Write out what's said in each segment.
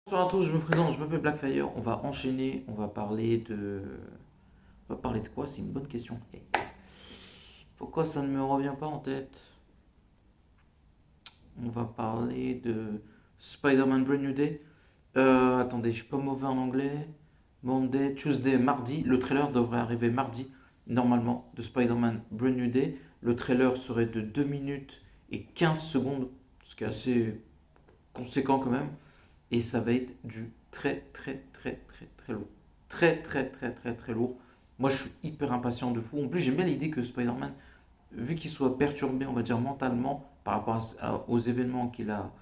Bonsoir à tous, je me présente, je m'appelle Blackfire. On va enchaîner, on va parler de. On va parler de quoi? C'est une bonne question. Pourquoi ça ne me revient pas en tête? On va parler de Spider-Man Brand New Day. Attendez, je suis pas mauvais en anglais. Monday, Tuesday, mardi. Le trailer devrait arriver mardi, normalement, de Spider-Man Brand New Day. Le trailer serait de 2 minutes et 15 secondes, ce qui est assez conséquent quand même. Et ça va être du très lourd. Très lourd. Moi, je suis hyper impatient de fou. En plus, j'aime bien l'idée que Spider-Man, vu qu'il soit perturbé, on va dire mentalement, par rapport aux événements qu'il a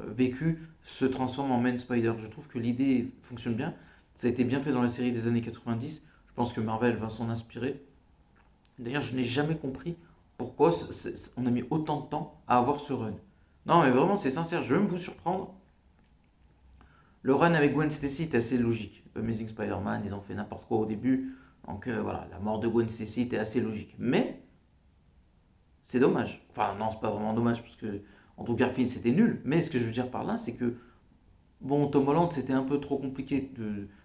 vécu, se transforme en Man Spider. Je trouve que l'idée fonctionne bien. Ça a été bien fait dans la série des années 90. Je pense que Marvel va s'en inspirer. D'ailleurs, je n'ai jamais compris pourquoi on a mis autant de temps à avoir ce run. Non, mais vraiment, c'est sincère. Je vais même vous surprendre. Le run avec Gwen Stacy était assez logique. Amazing Spider-Man, ils ont fait n'importe quoi au début. Donc voilà, la mort de Gwen Stacy était assez logique. Mais c'est dommage. Enfin, non, c'est pas vraiment dommage parce que Andrew Garfield c'était nul. Mais ce que je veux dire par là, c'est que bon, Tom Holland c'était un peu trop compliqué.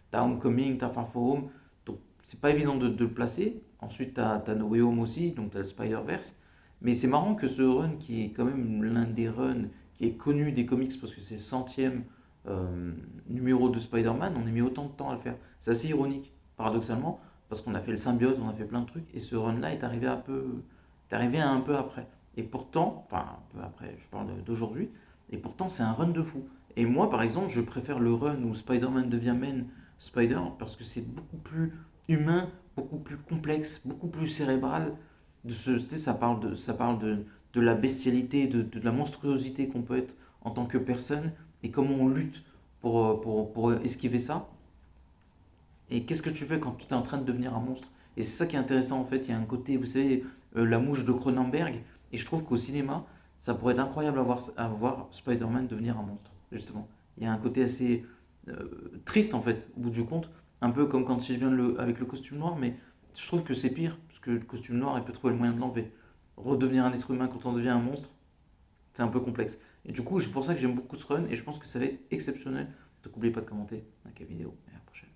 T'as Homecoming, t'as Far From Home. Donc c'est pas évident de le placer. Ensuite, t'as No Way Home aussi. Donc t'as le Spider-Verse. Mais c'est marrant que ce run qui est quand même l'un des runs qui est connu des comics parce que c'est le centième numéro de Spider-Man, on a mis autant de temps à le faire. C'est assez ironique, paradoxalement, parce qu'on a fait le symbiote, on a fait plein de trucs, et ce run-là est arrivé un peu après. Et pourtant, enfin un peu après, je parle d'aujourd'hui, et pourtant c'est un run de fou. Et moi, par exemple, je préfère le run où Spider-Man devient Man Spider, parce que c'est beaucoup plus humain, beaucoup plus complexe, beaucoup plus cérébral. Tu sais, ça parle de la bestialité, de la monstruosité qu'on peut être en tant que personne, et comment on lutte pour esquiver ça. Et qu'est-ce que tu fais quand tu es en train de devenir un monstre? Et c'est ça qui est intéressant en fait. Il y a un côté, vous savez, la mouche de Cronenberg. Et je trouve qu'au cinéma, ça pourrait être incroyable à voir Spider-Man devenir un monstre, justement. Il y a un côté assez triste en fait, au bout du compte. Un peu comme quand il vient avec le costume noir, mais je trouve que c'est pire, parce que le costume noir, il peut trouver le moyen de l'enlever. Redevenir un être humain quand on devient un monstre, c'est un peu complexe. Et du coup, c'est pour ça que j'aime beaucoup ce run et je pense que ça va être exceptionnel. Donc n'oubliez pas de commenter, like la vidéo et à la prochaine.